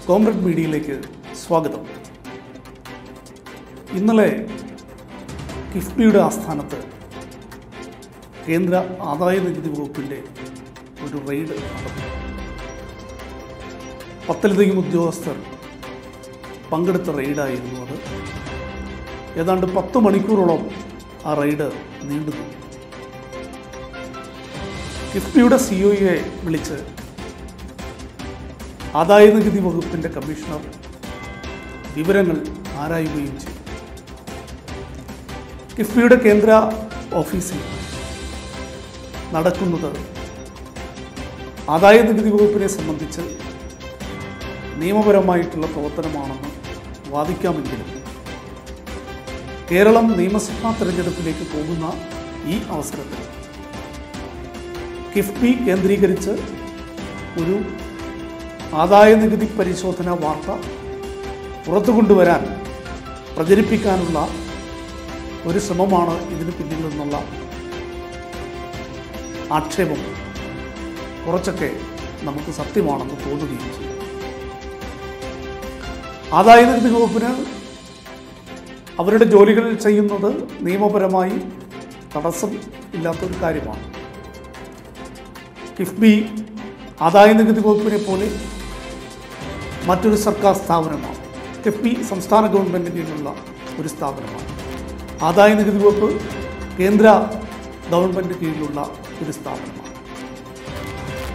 Comrade മീഡിയയിലേക്ക് സ്വാഗതം. ഇന്നലെ കിഫ്ബിയുടെ ആസ്ഥാനത്ത് കേന്ദ്ര ആദായ നികുതി വകുപ്പിൻ്റെ ഒരു റെയ്ഡ് നടന്നു. 10ലധികം ഉദ്യോഗസ്ഥർ പങ്കെടുത്ത റെയ്ഡായിരുന്നു അത്. ഏതാണ്ട് 10 മണിക്കൂറോളം ആ റെയ്ഡ് നീണ്ടുനിന്നു. കിഫ്ബിയുടെ സിഒയെ വിളിച്ച് ആദായ നികുതി വകുപ്പിൻ്റെ കമ്മീഷണർ വിവരങ്ങൾ ആരായുകയും ചെയ്തു. കിഫ്ബിയുടെ കേന്ദ്ര ഓഫീസിൽ നടക്കുന്നത് ആദായ നികുതി വകുപ്പിനെ സംബന്ധിച്ച് നിയമപരമായിട്ടുള്ള പ്രവർത്തനമാണെന്ന് വാദിക്കാമെങ്കിലും കേരളം നിയമസഭാ തെരഞ്ഞെടുപ്പിലേക്ക് പോകുന്ന ഈ അവസരത്തിൽ കിഫ്ബി കേന്ദ്രീകരിച്ച് ഒരു ആദായ നികുതി പരിശോധന വാർത്ത പുറത്തു കൊണ്ടുവരാൻ പ്രചരിപ്പിക്കാനുള്ള ഒരു ശ്രമമാണ് ഇതിന് പിന്നിൽ നിന്നുള്ള ആക്ഷേപം കുറച്ചൊക്കെ നമുക്ക് സത്യമാണെന്ന് തോന്നുകയും ചെയ്യും. ആദായ നികുതി വകുപ്പിന് അവരുടെ ജോലികൾ ചെയ്യുന്നത് നിയമപരമായി തടസ്സം ഇല്ലാത്തൊരു കാര്യമാണ്. കിഫ്ബി ആദായ നികുതി വകുപ്പിനെ പോലെ മറ്റൊരു സർക്കാർ സ്ഥാപനമാണ്. കിഫ്ബി സംസ്ഥാന ഗവൺമെൻറ് കീഴിലുള്ള ഒരു സ്ഥാപനമാണ്. ആദായ നികുതി വകുപ്പ് കേന്ദ്ര ഗവൺമെൻറ് കീഴിലുള്ള ഒരു സ്ഥാപനമാണ്.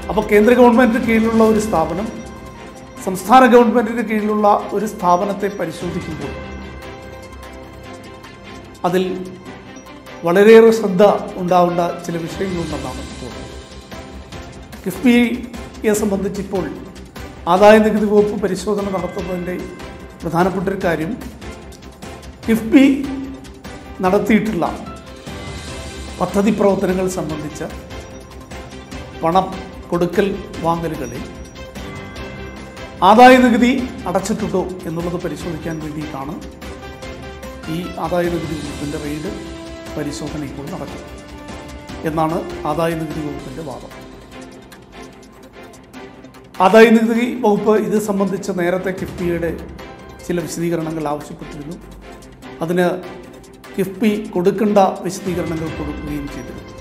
അപ്പോൾ കേന്ദ്ര ഗവൺമെൻറ് കീഴിലുള്ള ഒരു സ്ഥാപനം സംസ്ഥാന ഗവൺമെൻറ്റിന് കീഴിലുള്ള ഒരു സ്ഥാപനത്തെ പരിശോധിക്കുമ്പോൾ അതിൽ വളരെയേറെ ശ്രദ്ധ ഉണ്ടാവേണ്ട ചില വിഷയങ്ങളുണ്ടെന്നാണ് തോന്നുന്നത്. കിഫ്ബിയെ സംബന്ധിച്ചിപ്പോൾ ആദായ നികുതി വകുപ്പ് പരിശോധന നടത്തുന്നതിൻ്റെ പ്രധാനപ്പെട്ട ഒരു കാര്യം കിഫ്ബി നടത്തിയിട്ടുള്ള പദ്ധതി പ്രവർത്തനങ്ങൾ സംബന്ധിച്ച പണം കൊടുക്കൽ വാങ്ങലുകളിൽ ആദായ നികുതി അടച്ചിട്ടുണ്ടോ എന്നുള്ളത് പരിശോധിക്കാൻ വേണ്ടിയിട്ടാണ് ഈ ആദായ നികുതി വകുപ്പിൻ്റെ റെയ്ഡ് പരിശോധന ഇപ്പോൾ നടക്കുന്നത് എന്നാണ് ആദായ നികുതി വകുപ്പിൻ്റെ വാദം. ആദായ നികുതി വകുപ്പ് ഇത് സംബന്ധിച്ച് നേരത്തെ കിഫ്ബിയുടെ ചില വിശദീകരണങ്ങൾ ആവശ്യപ്പെട്ടിരുന്നു. അതിന് കിഫ്ബി കൊടുക്കേണ്ട വിശദീകരണങ്ങൾ കൊടുക്കുകയും ചെയ്തിരുന്നു.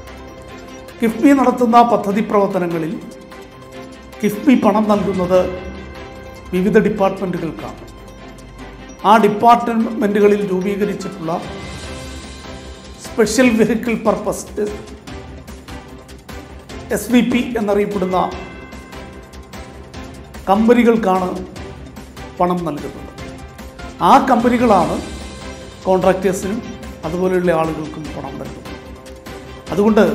കിഫ്ബി നടത്തുന്ന പദ്ധതി പ്രവർത്തനങ്ങളിൽ കിഫ്ബി പണം നൽകുന്നത് വിവിധ ഡിപ്പാർട്ട്മെൻറ്റുകൾക്കാണ്. ആ ഡിപ്പാർട്ട്മെൻറ്റുകളിൽ രൂപീകരിച്ചിട്ടുള്ള സ്പെഷ്യൽ വെഹിക്കിൾ പർപ്പസ് SVP എന്നറിയപ്പെടുന്ന കമ്പനികൾക്കാണ് പണം നൽകുന്നത്. ആ കമ്പനികളാണ് കോൺട്രാക്ടേഴ്സിനും അതുപോലെയുള്ള ആളുകൾക്കും പണം നൽകുന്നത്. അതുകൊണ്ട്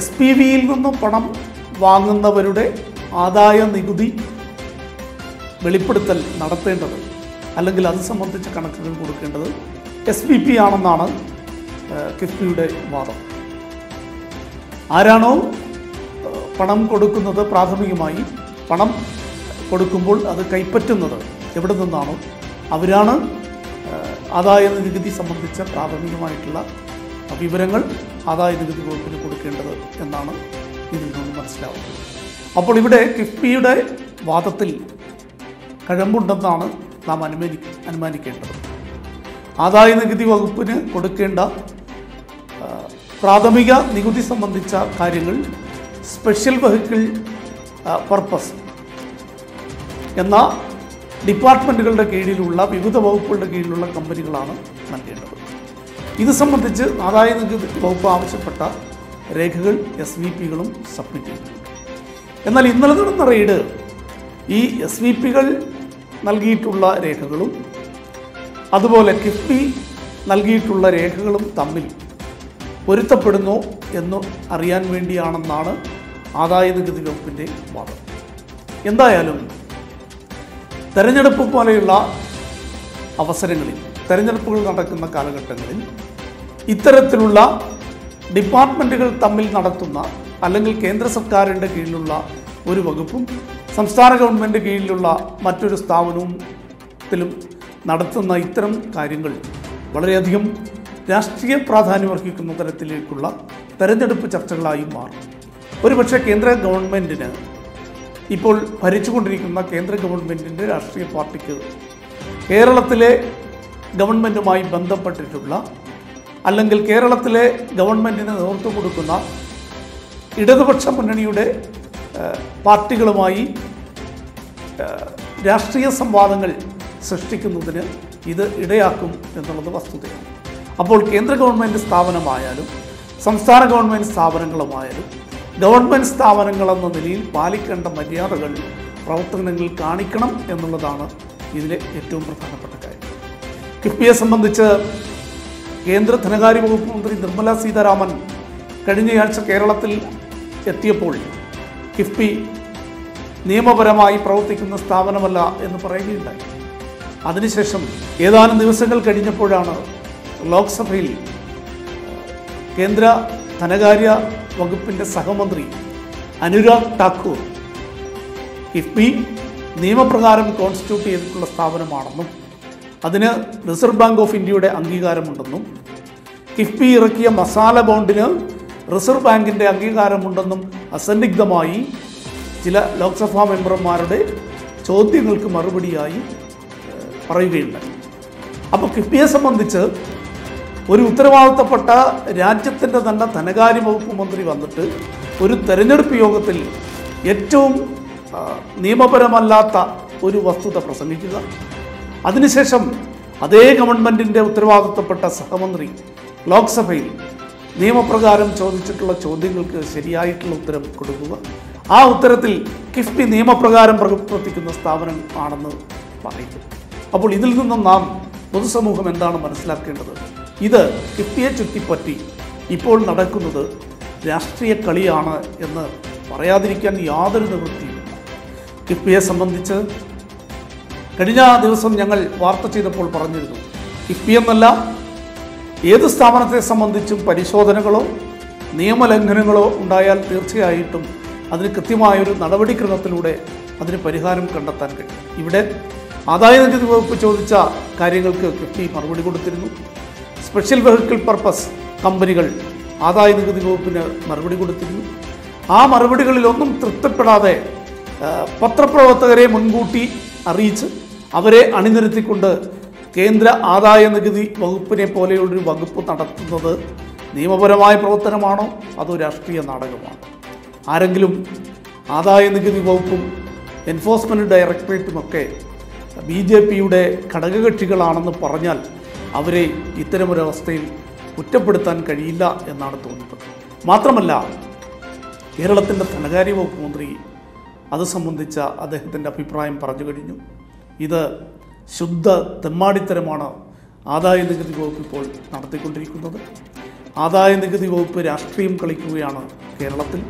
SPVയിൽ നിന്നും പണം വാങ്ങുന്നവരുടെ ആദായ നികുതി വെളിപ്പെടുത്തൽ നടത്തേണ്ടത് അല്ലെങ്കിൽ അത് സംബന്ധിച്ച കണക്കുകൾ കൊടുക്കേണ്ടത് SVP ആണെന്നാണ് കിഫ്ബിയുടെ വാദം. ആരാണോ പണം കൊടുക്കുന്നത്, പ്രാഥമികമായി പണം കൊടുക്കുമ്പോൾ അത് കൈപ്പറ്റുന്നത് എവിടെ നിന്നാണോ അവരാണ് ആദായ നികുതി സംബന്ധിച്ച പ്രാഥമികമായിട്ടുള്ള വിവരങ്ങൾ ആദായ നികുതി വകുപ്പിന് കൊടുക്കേണ്ടത് എന്നാണ് ഇതിൽ നിന്ന് മനസ്സിലാവുന്നത്. അപ്പോൾ ഇവിടെ കിഫ്ബിയുടെ വാദത്തിൽ കഴമ്പുണ്ടെന്നാണ് നാം അനുമാനിക്കേണ്ടത്. ആദായ നികുതി വകുപ്പിന് കൊടുക്കേണ്ട പ്രാഥമിക നികുതി സംബന്ധിച്ച കാര്യങ്ങൾ സ്പെഷ്യൽ വെഹിക്കിൾ പർപ്പസ് എന്ന ഡിപ്പാർട്ട്മെൻറ്റുകളുടെ കീഴിലുള്ള വിവിധ വകുപ്പുകളുടെ കീഴിലുള്ള കമ്പനികളാണ് നൽകേണ്ടത്. ഇത് സംബന്ധിച്ച് ആദായ നികുതി വകുപ്പ് ആവശ്യപ്പെട്ട രേഖകൾ SVPകളും സബ്മിറ്റ് ചെയ്തിട്ടുണ്ട്. എന്നാൽ ഇന്നലെ നടന്ന റെയ്ഡ് ഈ SVPകൾ നൽകിയിട്ടുള്ള രേഖകളും അതുപോലെ കിഫ്ബി നൽകിയിട്ടുള്ള രേഖകളും തമ്മിൽ പൊരുത്തപ്പെടുന്നോ എന്ന് അറിയാൻ വേണ്ടിയാണെന്നാണ് ആദായ നികുതി വകുപ്പിൻ്റെ വാദം. എന്തായാലും തെരഞ്ഞെടുപ്പ് പോലെയുള്ള അവസരങ്ങളിൽ, തെരഞ്ഞെടുപ്പുകൾ നടക്കുന്ന കാലഘട്ടങ്ങളിൽ ഇത്തരത്തിലുള്ള ഡിപ്പാർട്ട്മെൻറ്റുകൾ തമ്മിൽ നടത്തുന്ന അല്ലെങ്കിൽ കേന്ദ്ര സർക്കാരിൻ്റെ കീഴിലുള്ള ഒരു വകുപ്പും സംസ്ഥാന ഗവൺമെൻറ് കീഴിലുള്ള മറ്റൊരു സ്ഥാപനത്തിലും നടത്തുന്ന ഇത്തരം കാര്യങ്ങൾ വളരെയധികം രാഷ്ട്രീയ പ്രാധാന്യമർഹിക്കുന്ന തരത്തിലേക്കുള്ള തെരഞ്ഞെടുപ്പ് ചർച്ചകളായി മാറും. ഒരുപക്ഷെ കേന്ദ്ര ഗവൺമെൻറ്റിന് ഇപ്പോൾ ഭരിച്ചുകൊണ്ടിരിക്കുന്ന കേന്ദ്ര ഗവൺമെൻറ്റിൻ്റെ രാഷ്ട്രീയ പാർട്ടിക്ക് കേരളത്തിലെ ഗവൺമെൻറ്റുമായി ബന്ധപ്പെട്ടിട്ടുള്ള അല്ലെങ്കിൽ കേരളത്തിലെ ഗവൺമെൻറ്റിന് നേതൃത്വം കൊടുക്കുന്ന ഇടതുപക്ഷ മുന്നണിയുടെ പാർട്ടികളുമായി രാഷ്ട്രീയ സംവാദങ്ങൾ സൃഷ്ടിക്കുന്നതിന് ഇത് ഇടയാക്കും എന്നുള്ളത് വസ്തുതയാണ്. അപ്പോൾ കേന്ദ്ര ഗവൺമെൻറ് സ്ഥാപനമായാലും സംസ്ഥാന ഗവൺമെൻറ് സ്ഥാപനങ്ങളുമായാലും ഗവൺമെൻറ് സ്ഥാപനങ്ങളെന്ന നിലയിൽ പാലിക്കേണ്ട മര്യാദകൾ പ്രവർത്തനങ്ങളിൽ കാണിക്കണം എന്നുള്ളതാണ് ഇതിലെ ഏറ്റവും പ്രധാനപ്പെട്ട കാര്യം. കിഫ്ബിയെ സംബന്ധിച്ച് കേന്ദ്ര ധനകാര്യ വകുപ്പ് മന്ത്രി നിർമ്മല സീതാരാമൻ കഴിഞ്ഞയാഴ്ച കേരളത്തിൽ എത്തിയപ്പോൾ കിഫ്ബി നിയമപരമായി പ്രവർത്തിക്കുന്ന സ്ഥാപനമല്ല എന്ന് പറയുകയുണ്ടായി. അതിനുശേഷം ഏതാനും ദിവസങ്ങൾ കഴിഞ്ഞപ്പോഴാണ് ലോക്സഭയിൽ കേന്ദ്ര ധനകാര്യ വകുപ്പിൻ്റെ സഹമന്ത്രി അനുരാഗ് ഠാക്കൂർ കിഫ്ബി നിയമപ്രകാരം കോൺസ്റ്റിറ്റ്യൂട്ട് ചെയ്തിട്ടുള്ള സ്ഥാപനമാണെന്നും അതിന് റിസർവ് ബാങ്ക് ഓഫ് ഇന്ത്യയുടെ അംഗീകാരമുണ്ടെന്നും കിഫ്ബി ഇറക്കിയ മസാല ബോണ്ടിന് റിസർവ് ബാങ്കിൻ്റെ അംഗീകാരമുണ്ടെന്നും അസന്നിഗ്ധമായി ചില ലോക്സഭാ മെമ്പർമാരുടെ ചോദ്യങ്ങൾക്ക് മറുപടിയായി പറയുകയുണ്ടായി. അപ്പോൾ കിഫ്ബിയെ സംബന്ധിച്ച് ഒരു ഉത്തരവാദിത്തപ്പെട്ട രാജ്യത്തിൻ്റെ തന്നെ ധനകാര്യ വകുപ്പ് മന്ത്രി വന്നിട്ട് ഒരു തെരഞ്ഞെടുപ്പ് യോഗത്തിൽ ഏറ്റവും നിയമപരമല്ലാത്ത ഒരു വസ്തുത പ്രസംഗിക്കുക, അതിനുശേഷം അതേ ഗവൺമെൻറ്റിൻ്റെ ഉത്തരവാദിത്തപ്പെട്ട സഹമന്ത്രി ലോക്സഭയിൽ നിയമപ്രകാരം ചോദിച്ചിട്ടുള്ള ചോദ്യങ്ങൾക്ക് ശരിയായിട്ടുള്ള ഉത്തരം കൊടുക്കുക, ആ ഉത്തരത്തിൽ കിഫ്ബി നിയമപ്രകാരം പ്രവർത്തിക്കുന്ന സ്ഥാപനം ആണെന്ന് പറയുന്നു. അപ്പോൾ ഇതിൽ നിന്നും നാം പൊതുസമൂഹം എന്താണ് മനസ്സിലാക്കേണ്ടത്? ഇത് കിഫ്ബിയെ ചുറ്റിപ്പറ്റി ഇപ്പോൾ നടക്കുന്നത് രാഷ്ട്രീയ കളിയാണ് എന്ന് പറയാതിരിക്കാൻ യാതൊരു നിവൃത്തിയുമില്ല. കിഫ്ബിയെ സംബന്ധിച്ച് കഴിഞ്ഞ ദിവസം ഞങ്ങൾ വാർത്ത ചെയ്തപ്പോൾ പറഞ്ഞിരുന്നു, കിഫ്ബി എന്നല്ല ഏത് സ്ഥാപനത്തെ സംബന്ധിച്ചും പരിശോധനകളോ നിയമലംഘനങ്ങളോ ഉണ്ടായാൽ തീർച്ചയായിട്ടും അതിന് കൃത്യമായൊരു നടപടിക്രമത്തിലൂടെ അതിന് പരിഹാരം കണ്ടെത്താൻ കഴിയും. ഇവിടെ ആദായനികുതി വകുപ്പ് ചോദിച്ച കാര്യങ്ങൾക്ക് കിഫ്ബി മറുപടി കൊടുത്തിരുന്നു. സ്പെഷ്യൽ വെഹിക്കിൾ പർപ്പസ് കമ്പനികൾ ആദായനികുതി വകുപ്പിന് മറുപടി കൊടുത്തിരുന്നു. ആ മറുപടികളിലൊന്നും തൃപ്തിപ്പെടാതെ പത്രപ്രവർത്തകരെ മുൻകൂട്ടി അറിയിച്ച് അവരെ അണിനിരത്തിക്കൊണ്ട് കേന്ദ്ര ആദായനികുതി വകുപ്പിനെ പോലെയുള്ളൊരു വകുപ്പ് നടത്തുന്നത് നിയമപരമായ പ്രവർത്തനമാണോ അതോ രാഷ്ട്രീയ നാടകമാണോ? ആരെങ്കിലും ആദായനികുതി വകുപ്പും എൻഫോഴ്സ്മെൻറ്റ് ഡയറക്ടറേറ്റുമൊക്കെ BJPയുടെ ഘടകകക്ഷികളാണെന്ന് പറഞ്ഞാൽ അവരെ ഇത്തരമൊരവസ്ഥയിൽ കുറ്റപ്പെടുത്താൻ കഴിയില്ല എന്നാണ് തോന്നുന്നത്. മാത്രമല്ല, കേരളത്തിൻ്റെ ധനകാര്യ വകുപ്പ് മന്ത്രി അത് സംബന്ധിച്ച അദ്ദേഹത്തിൻ്റെ അഭിപ്രായം പറഞ്ഞു കഴിഞ്ഞു. ഇത് ശുദ്ധ തെമ്മാടിത്തരമാണ് ആദായനികുതി വകുപ്പ് ഇപ്പോൾ നടത്തിക്കൊണ്ടിരിക്കുന്നത്. ആദായനികുതി വകുപ്പ് രാഷ്ട്രീയം കളിക്കുകയാണ് കേരളത്തിൽ.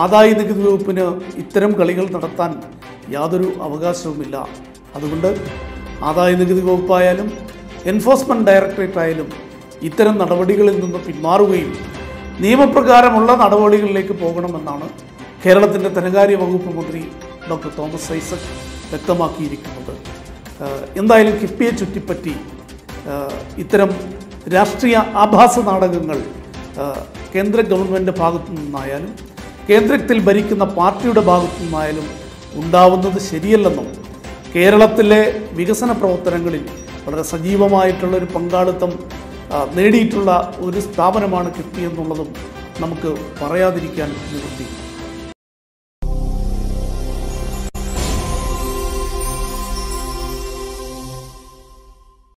ആദായനികുതി വകുപ്പിന് ഇത്തരം കളികൾ നടത്താൻ യാതൊരു അവകാശവുമില്ല. അതുകൊണ്ട് ആദായനികുതി വകുപ്പായാലും എൻഫോഴ്സ്മെൻറ്റ് ഡയറക്ടറേറ്റ് ആയാലും ഇത്തരം നടപടികളിൽ നിന്ന് പിന്മാറുകയും നിയമപ്രകാരമുള്ള നടപടികളിലേക്ക് പോകണമെന്നാണ് കേരളത്തിൻ്റെ ധനകാര്യ വകുപ്പ് മന്ത്രി ഡോക്ടർ തോമസ് ഐസക് വ്യക്തമാക്കിയിരിക്കുന്നത്. എന്തായാലും കിഫ്ബിയെ ചുറ്റിപ്പറ്റി ഇത്തരം രാഷ്ട്രീയ ആഭാസ നാടകങ്ങൾ കേന്ദ്ര ഗവൺമെൻറ് ഭാഗത്തു നിന്നായാലും കേന്ദ്രത്തിൽ ഭരിക്കുന്ന പാർട്ടിയുടെ ഭാഗത്തു നിന്നായാലും ഉണ്ടാവുന്നത് ശരിയല്ലെന്നും കേരളത്തിലെ വികസന പ്രവർത്തനങ്ങളിൽ വളരെ സജീവമായിട്ടുള്ളൊരു പങ്കാളിത്തം നേടിയിട്ടുള്ള ഒരു സ്ഥാപനമാണ് കിഫ്ബി എന്നുള്ളതും നമുക്ക് പറയാതിരിക്കാൻ നിവൃത്തിയില്ല.